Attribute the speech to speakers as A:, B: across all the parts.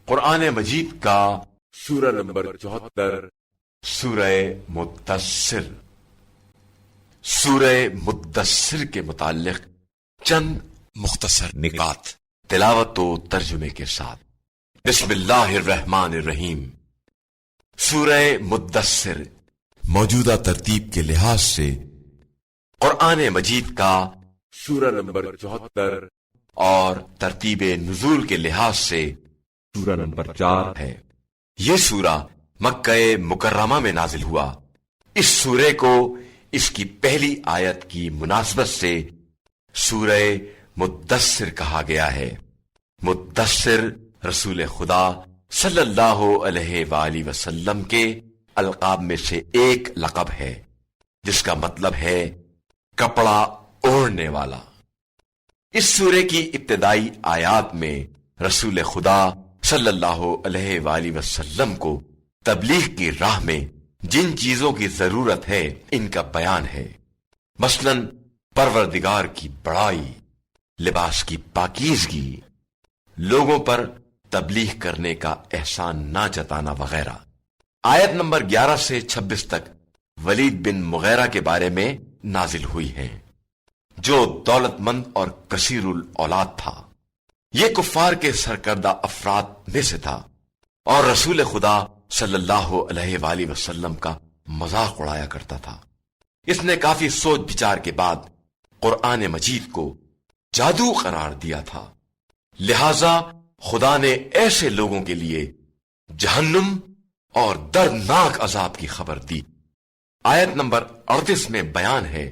A: قرآن مجید کا سورہ نمبر 74، سورہ مدثر۔ سورہ مدثر کے متعلق چند مختصر نکات تلاوت و ترجمے کے ساتھ۔ بسم اللہ الرحمن الرحیم۔ سورہ مدثر موجودہ ترتیب کے لحاظ سے قرآن مجید کا سورہ نمبر 74 اور ترتیب نزول کے لحاظ سے سورہ نمبر 4 ہے۔ یہ سورہ مکہ مکرمہ میں نازل ہوا۔ اس سورے کو اس کی پہلی آیت کی مناسبت سے سورہ مدثر کہا گیا ہے۔ مدثر رسول خدا صلی اللہ علیہ وآلہ وسلم کے القاب میں سے ایک لقب ہے، جس کا مطلب ہے کپڑا اوڑھنے والا۔ اس سورے کی ابتدائی آیات میں رسول خدا صلی اللہ علیہ وآلہ وسلم کو تبلیغ کی راہ میں جن چیزوں کی ضرورت ہے ان کا بیان ہے، مثلاً پروردگار کی بڑائی، لباس کی پاکیزگی، لوگوں پر تبلیغ کرنے کا احسان نہ جتانا وغیرہ۔ آیت نمبر 11 سے 26 تک ولید بن مغیرہ کے بارے میں نازل ہوئی ہیں، جو دولت مند اور کثیر الاولاد تھا۔ یہ کفار کے سرکردہ افراد میں سے تھا اور رسول خدا صلی اللہ علیہ وآلہ وسلم کا مذاق اڑایا کرتا تھا۔ اس نے کافی سوچ بچار کے بعد قرآن مجید کو جادو قرار دیا تھا، لہذا خدا نے ایسے لوگوں کے لیے جہنم اور دردناک عذاب کی خبر دی۔ آیت نمبر 38 میں بیان ہے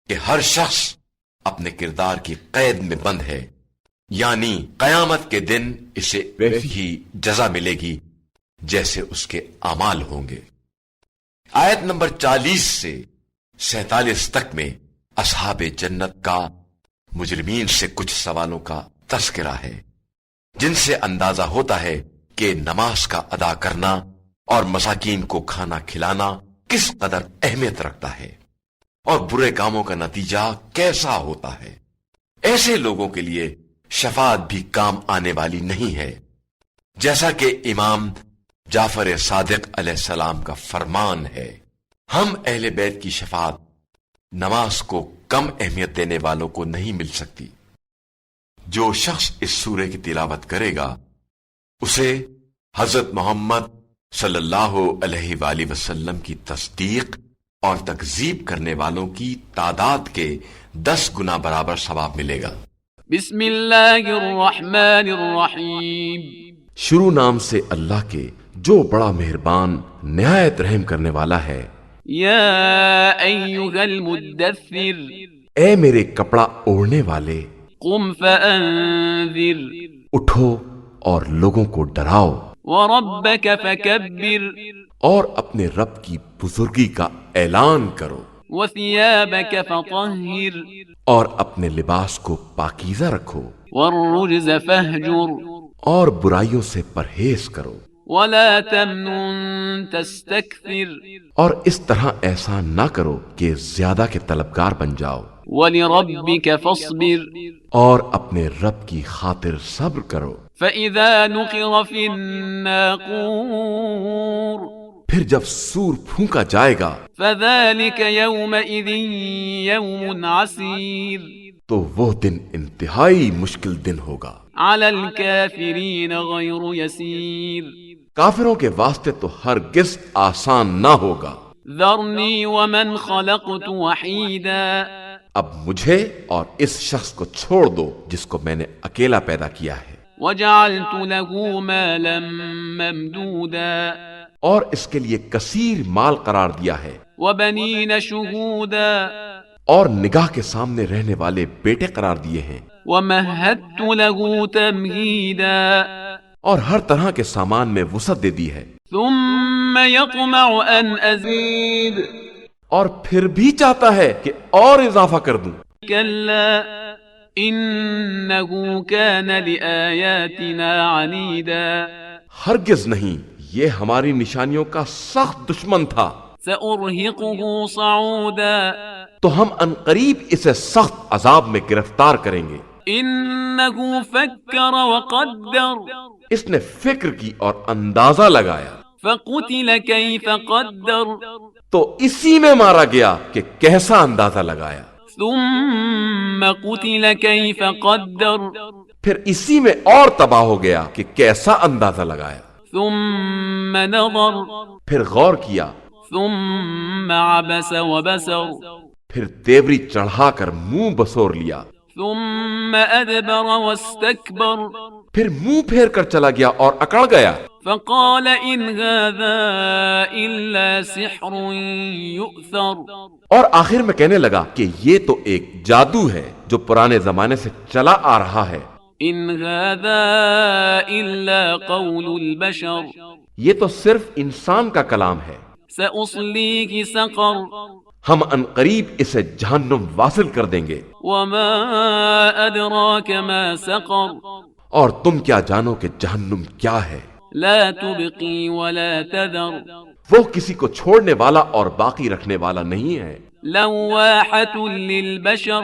A: کہ ہر شخص اپنے کردار کی قید میں بند ہے، یعنی قیامت کے دن اسے ویسی ہی جزا ملے گی جیسے اس کے اعمال ہوں گے۔ آیت نمبر 40 سے 47 تک میں اصحاب جنت کا مجرمین سے کچھ سوالوں کا تذکرہ ہے، جن سے اندازہ ہوتا ہے کہ نماز کا ادا کرنا اور مساکین کو کھانا کھلانا کس قدر اہمیت رکھتا ہے اور برے کاموں کا نتیجہ کیسا ہوتا ہے۔ ایسے لوگوں کے لیے شفاعت بھی کام آنے والی نہیں ہے، جیسا کہ امام جعفر صادق علیہ السلام کا فرمان ہے، ہم اہل بیت کی شفاعت نماز کو کم اہمیت دینے والوں کو نہیں مل سکتی۔ جو شخص اس سورے کی تلاوت کرے گا اسے حضرت محمد صلی اللہ علیہ وآلہ وسلم کی تصدیق اور تکذیب کرنے والوں کی تعداد کے 10 گنا برابر ثواب ملے گا۔
B: بسم اللہ الرحمن الرحیم۔
A: شروع نام سے اللہ کے جو بڑا مہربان نہایت رحم کرنے والا ہے۔
B: یا ایھا المدثر،
A: اے میرے کپڑا اوڑھنے والے،
B: قم فانذر،
A: اٹھو اور لوگوں کو ڈراؤ،
B: وربک فکبر،
A: اور اپنے رب کی بزرگی کا اعلان کرو،
B: وثیابک فطہر،
A: اور اپنے لباس کو پاکیزہ رکھو،
B: والرجز فہجر،
A: اور برائیوں سے پرہیز کرو،
B: ولا تمنن تستکثر،
A: اور اس طرح احسان نہ کرو کہ زیادہ کے طلبگار بن جاؤ،
B: ولربک فاصبر،
A: اور اپنے رب کی خاطر صبر کرو۔
B: فإذا نقر في الناقور،
A: پھر جب سور پھونکا جائے گا،
B: فذلك يومئذ يوم عسير،
A: تو وہ دن انتہائی مشکل دن ہوگا،
B: على الكافرين غير يسير،
A: کافروں کے واسطے تو ہرگز آسان نہ ہوگا۔
B: ذرني ومن خلقت وحيدا،
A: اب مجھے اور اس شخص کو چھوڑ دو جس کو میں نے اکیلا پیدا کیا ہے،
B: وجعلت له مالا ممدودا،
A: اور اس کے لیے کثیر مال قرار دیا ہے،
B: وبنين شهودا،
A: اور نگاہ کے سامنے رہنے والے بیٹے قرار دیے ہیں،
B: ومهدت له تمهيدا،
A: اور ہر طرح کے سامان میں وسعت دے دی ہے،
B: ثم يطمع ان ازيد،
A: اور پھر بھی چاہتا ہے کہ اور اضافہ کر دوں۔
B: كلا انه كان لآياتنا عنيدا،
A: ہرگز نہیں، یہ ہماری نشانیوں کا سخت دشمن تھا،
B: سأرهقه صعودا،
A: تو ہم عنقریب اسے سخت عذاب میں گرفتار کریں گے۔
B: انه فكر وقدر،
A: اس نے فکر کی اور اندازہ لگایا
B: فقتل كيف قدر
A: تو اسی میں مارا گیا کہ کیسا اندازہ لگایا،
B: ثم قتل كيف قدر
A: پھر اسی میں اور تباہ ہو گیا کہ کیسا اندازہ لگایا،
B: ثم نظر
A: پھر غور کیا،
B: ثم عبس وبسر
A: پھر تیوری چڑھا کر منہ بسور لیا،
B: ثم أدبر واستكبر
A: پھر منہ پھیر کر چلا گیا اور اکڑ گیا،
B: فقال إن هذا إلا سحر يؤثر
A: اور آخر میں کہنے لگا کہ یہ تو ایک جادو ہے جو پرانے زمانے سے چلا آ رہا ہے،
B: إن هذا إلا قول البشر
A: یہ تو صرف انسان کا کلام ہے،
B: سأصليه سقر
A: ہم عنقریب اسے جہنم واصل کر دیں گے،
B: وما أدراك ما سقر
A: اور تم کیا جانو کہ جہنم کیا ہے،
B: لا تبقي ولا تذر
A: وہ کسی کو چھوڑنے والا اور باقی رکھنے والا نہیں ہے،
B: لواحة للبشر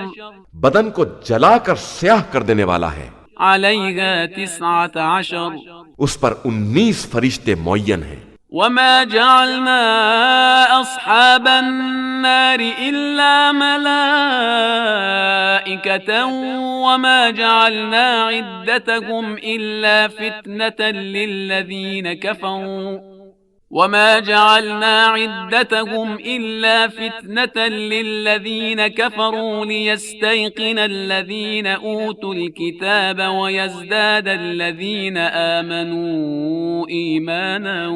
A: بدن کو جلا کر سیاہ کر دینے والا ہے،
B: عليها 19
A: اس پر 19 فرشتے معین ہیں،
B: وما جعلنا أصحاب النار إلا ملائكة وما جعلنا عدتهم إلا فتنة للذين كفروا وما جعلنا عدتهم إلا فتنة للذين كفروا ليستيقن الذين أوتوا الكتاب ويزداد الذين آمنوا إيمانا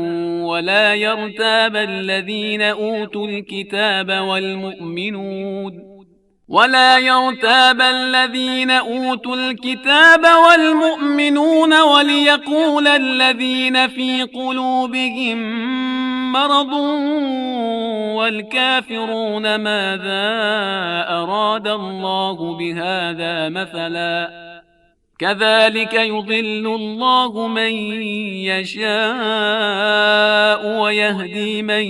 B: ولا يرتاب الذين أوتوا الكتاب والمؤمنون وليقول الذين في قلوبهم مرض والكافرون ماذا أراد الله بهذا مثلا كذلك يضل الله من يشاء ويهدي من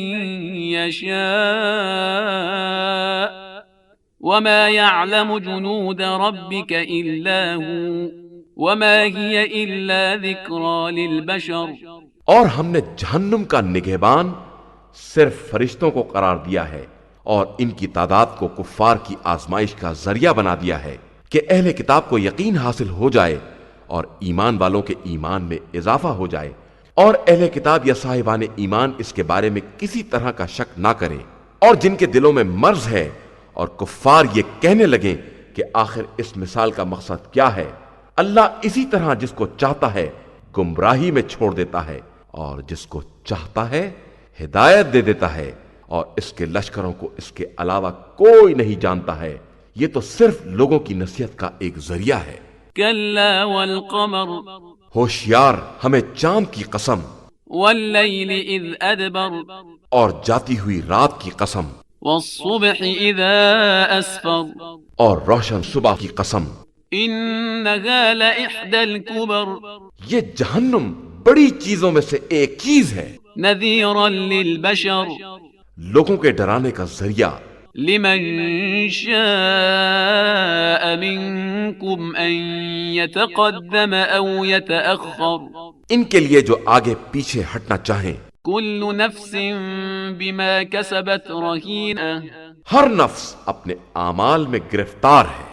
B: يشاء وما يعلم جنود ربك إلا هو وما هي إلا ذكرى للبشر
A: اور ہم نے جہنم کا نگہبان صرف فرشتوں کو قرار دیا ہے اور ان کی تعداد کو کفار کی آزمائش کا ذریعہ بنا دیا ہے کہ اہل کتاب کو یقین حاصل ہو جائے اور ایمان والوں کے ایمان میں اضافہ ہو جائے، اور اہل کتاب یا صاحبان ایمان اس کے بارے میں کسی طرح کا شک نہ کریں، اور جن کے دلوں میں مرض ہے اور کفار یہ کہنے لگیں کہ آخر اس مثال کا مقصد کیا ہے، اللہ اسی طرح جس کو چاہتا ہے گمراہی میں چھوڑ دیتا ہے اور جس کو چاہتا ہے ہدایت دے دیتا ہے، اور اس کے لشکروں کو اس کے علاوہ کوئی نہیں جانتا ہے، یہ تو صرف لوگوں کی نصیحت کا ایک ذریعہ ہے۔
B: كلا والقمر
A: ہوشیار ہمیں چاند کی قسم،
B: والليل إذ أدبر
A: اور جاتی ہوئی رات کی قسم،
B: والصبح إذا أسفر
A: اور روشن صبح کی قسم،
B: إنها لإحدى الكبر
A: یہ جہنم بڑی چیزوں میں سے ایک چیز ہے،
B: نذيرا للبشر
A: لوگوں کے ڈرانے کا ذریعہ،
B: لمن شاء منكم أن يتقدم أو يتأخر
A: ان کے لیے جو آگے پیچھے ہٹنا چاہیں،
B: كل نفس بما كسبت رهينة
A: ہر نفس اپنے اعمال میں گرفتار ہے،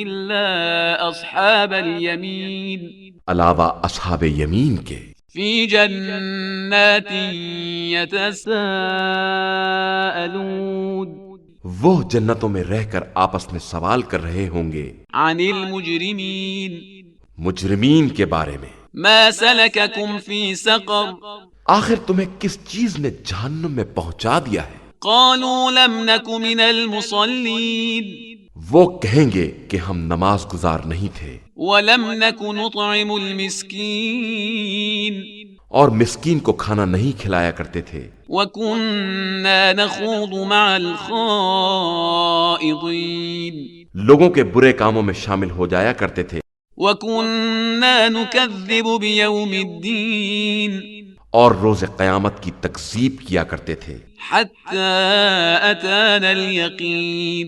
B: إلا أصحاب اليمين
A: علاوہ اصحاب یمین کے،
B: في جنات يتساءلون
A: وہ جنتوں میں رہ کر آپس میں سوال کر رہے ہوں گے
B: عن المجرمين
A: مجرمین کے بارے میں،
B: ما سلككم في سقر
A: آخر تمہیں کس چیز نے جہنم میں پہنچا دیا ہے؟
B: قالوا لم نك من المصلين
A: وہ کہیں گے کہ ہم نماز گزار نہیں تھے،
B: ولم نك نطعم المسكين
A: اور مسکین کو کھانا نہیں کھلایا کرتے تھے،
B: وكنا نخوض مع الخائضين
A: لوگوں کے برے کاموں میں شامل ہو جایا کرتے تھے،
B: وكنا نكذب بيوم الدين
A: اور روز قیامت کی تکذیب کیا کرتے تھے،
B: حتى أتانا اليقين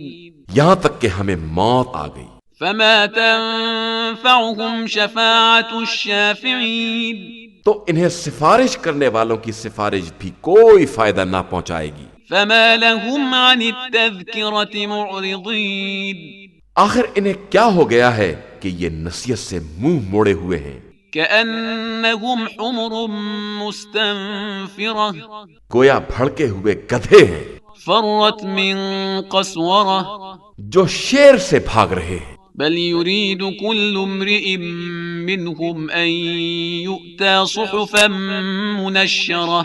A: یہاں تک کہ ہمیں موت آ گئی۔
B: فما تنفعهم شفاعة الشافعين
A: تو انہیں سفارش کرنے والوں کی سفارش بھی کوئی فائدہ نہ پہنچائے گی۔
B: فما لهم عن التذكرة معرضين
A: آخر انہیں کیا ہو گیا ہے کہ یہ نصیحت سے منہ موڑے ہوئے ہیں؟
B: كأنهم حمر مستنفرة
A: گویا بھڑکے ہوئے گدھے ہیں
B: فرت من قسورة
A: جو شیر سے بھاگ رہے ہیں۔
B: بل يريد كل امرئ منهم أن يؤتى صحفا منشرة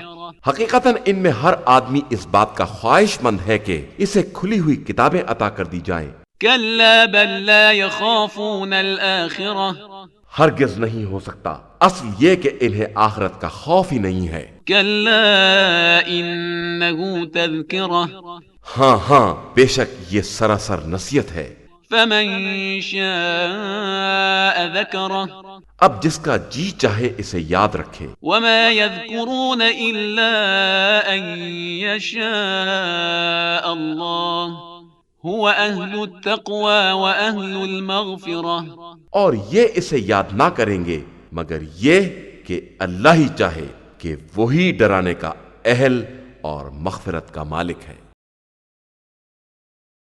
A: حقیقتاً ان میں ہر آدمی اس بات کا خواہش مند ہے کہ اسے کھلی ہوئی کتابیں عطا کر دی جائیں۔
B: كلا بل لا يخافون الآخرة
A: ہرگز نہیں ہو سکتا، اصل یہ کہ انہیں آخرت کا خوف ہی نہیں ہے۔
B: كلا إنه تذكرة
A: ہاں بے شک یہ سراسر نصیحت ہے۔
B: فمن شاء ذكره
A: اب جس کا جی چاہے اسے یاد رکھے۔
B: وما يذكرون إلا أن يشاء الله هو أهل التقوى وأهل المغفرة
A: اور یہ اسے یاد نہ کریں گے مگر یہ کہ اللہ ہی چاہے کہ وہی ڈرانے کا اہل اور مغفرت کا مالک ہے۔